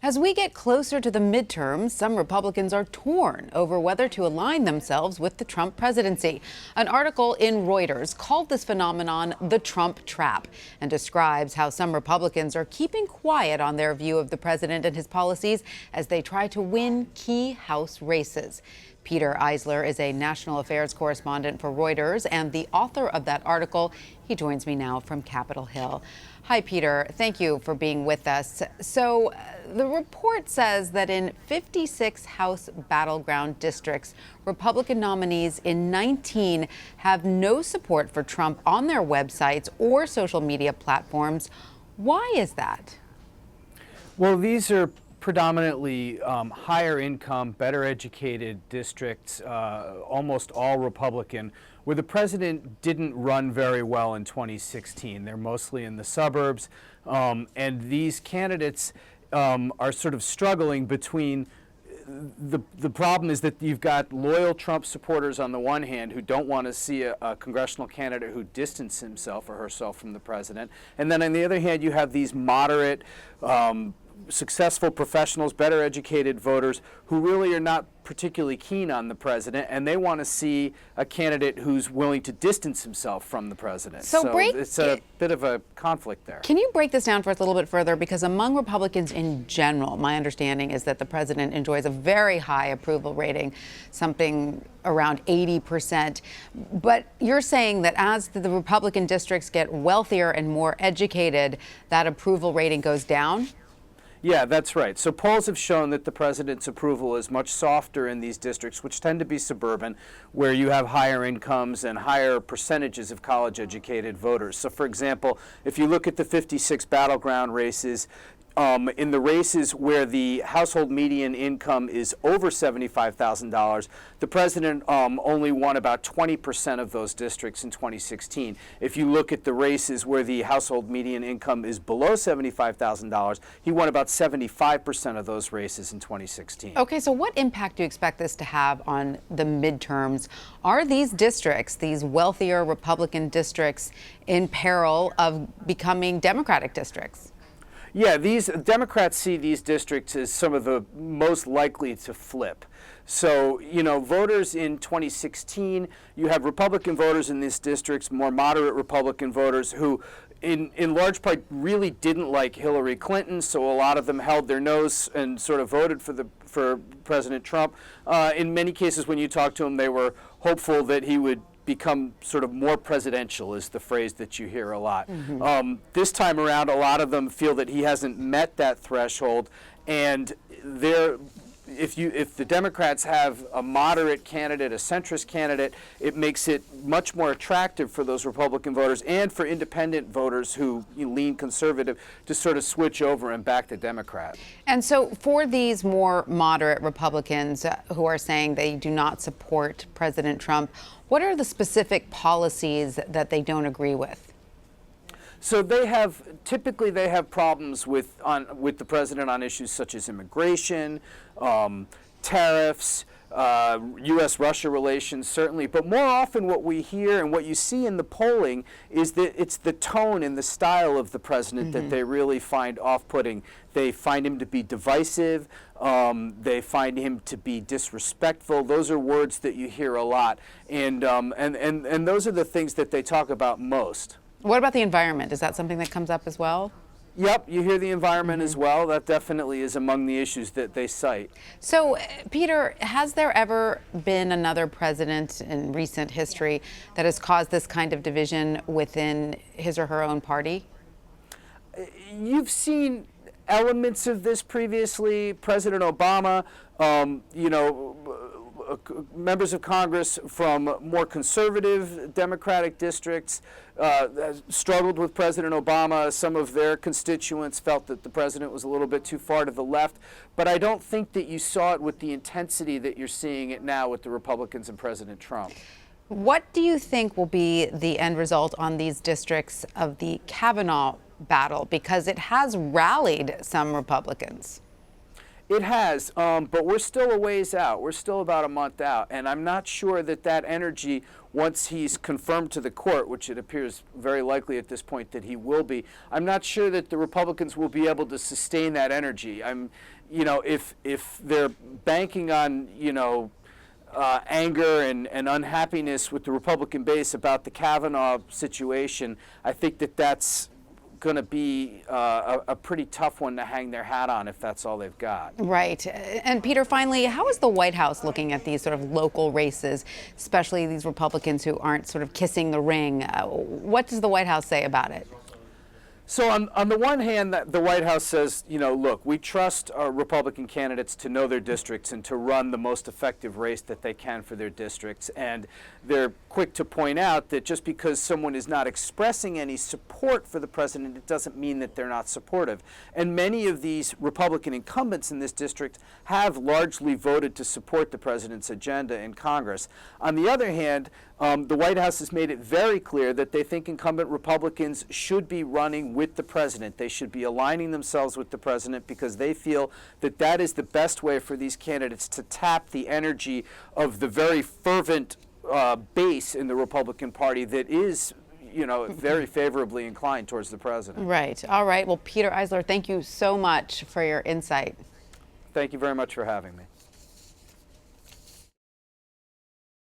As we get closer to the midterms, some Republicans are torn over whether to align themselves with the Trump presidency. An article in Reuters called this phenomenon the Trump trap and describes how some Republicans are keeping quiet on their view of the president and his policies as they try to win key House races. Peter Eisler is a national affairs correspondent for Reuters and the author of that article. He joins me now from Capitol Hill. Hi, Peter. Thank you for being with us. So the report says that in 56 House battleground districts, Republican nominees in 19 have no support for Trump on their websites or social media platforms. Why is that? Well, these are predominantly higher income, better educated districts, almost all Republican, where the president didn't run very well in 2016. They're mostly in the suburbs, and these candidates are sort of struggling between the problem is that you've got loyal Trump supporters on the one hand who don't want to see a congressional candidate who distances himself or herself from the president, and then on the other hand you have these moderate successful professionals, better educated voters who really are not particularly keen on the president, and they want to see a candidate who's willing to distance himself from the president. So it's a bit of a conflict there. Can you break this down for us a little bit further? Because among Republicans in general, my understanding is that the president enjoys a very high approval rating, something around 80%. But you're saying that as the Republican districts get wealthier and more educated, that approval rating goes down? Yeah, that's right. So polls have shown that the president's approval is much softer in these districts, which tend to be suburban, where you have higher incomes and higher percentages of college-educated voters. So, for example, if you look at the 56 battleground races, in the races where the household median income is over $75,000, the president only won about 20% of those districts in 2016. If you look at the races where the household median income is below $75,000, he won about 75% of those races in 2016. Okay, so what impact do you expect this to have on the midterms? Are these districts, these wealthier Republican districts, in peril of becoming Democratic districts? Yeah, these Democrats see these districts as some of the most likely to flip. So, voters in 2016, you have Republican voters in these districts, more moderate Republican voters who in large part really didn't like Hillary Clinton, so a lot of them held their nose and sort of voted for President Trump. In many cases, when you talk to them, they were hopeful that he would become sort of more presidential, is the phrase that you hear a lot. Mm-hmm. This time around, a lot of them feel that he hasn't met that threshold, and if the Democrats have a moderate candidate, a centrist candidate, it makes it much more attractive for those Republican voters and for independent voters who lean conservative to sort of switch over and back the Democrat. And so for these more moderate Republicans who are saying they do not support President Trump, what are the specific policies that they don't agree with? So typically they have problems with the president on issues such as immigration, tariffs, U.S.-Russia relations, certainly. But more often what we hear and what you see in the polling is that it's the tone and the style of the president that they really find off-putting. They find him to be divisive. They find him to be disrespectful. Those are words that you hear a lot. And those are the things that they talk about most. What about the environment? Is that something that comes up as well? Yep, you hear the environment as well. That definitely is among the issues that they cite. So, Peter, has there ever been another president in recent history that has caused this kind of division within his or her own party? You've seen elements of this previously. President Obama, members of Congress from more conservative Democratic districts struggled with President Obama. Some of their constituents felt that the president was a little bit too far to the left. But I don't think that you saw it with the intensity that you're seeing it now with the Republicans and President Trump. What do you think will be the end result on these districts of the Kavanaugh battle? Because it has rallied some Republicans. It has, but we're still a ways out. We're still about a month out, and I'm not sure that energy, once he's confirmed to the court, which it appears very likely at this point that he will be, I'm not sure that the Republicans will be able to sustain that energy. if they're banking on, anger and unhappiness with the Republican base about the Kavanaugh situation, I think that's going to be a pretty tough one to hang their hat on if that's all they've got. Right. And Peter, finally, how is the White House looking at these sort of local races, especially these Republicans who aren't sort of kissing the ring? What does the White House say about it? So on the one hand, the White House says, look, we trust our Republican candidates to know their districts and to run the most effective race that they can for their districts. And they're quick to point out that just because someone is not expressing any support for the president, it doesn't mean that they're not supportive. And many of these Republican incumbents in this district have largely voted to support the president's agenda in Congress. On the other hand, the White House has made it very clear that they think incumbent Republicans should be running with the president. They should be aligning themselves with the president because they feel that that is the best way for these candidates to tap the energy of the very fervent base in the Republican Party that is, very favorably inclined towards the president. Right. All right. Well, Peter Eisler, thank you so much for your insight. Thank you very much for having me.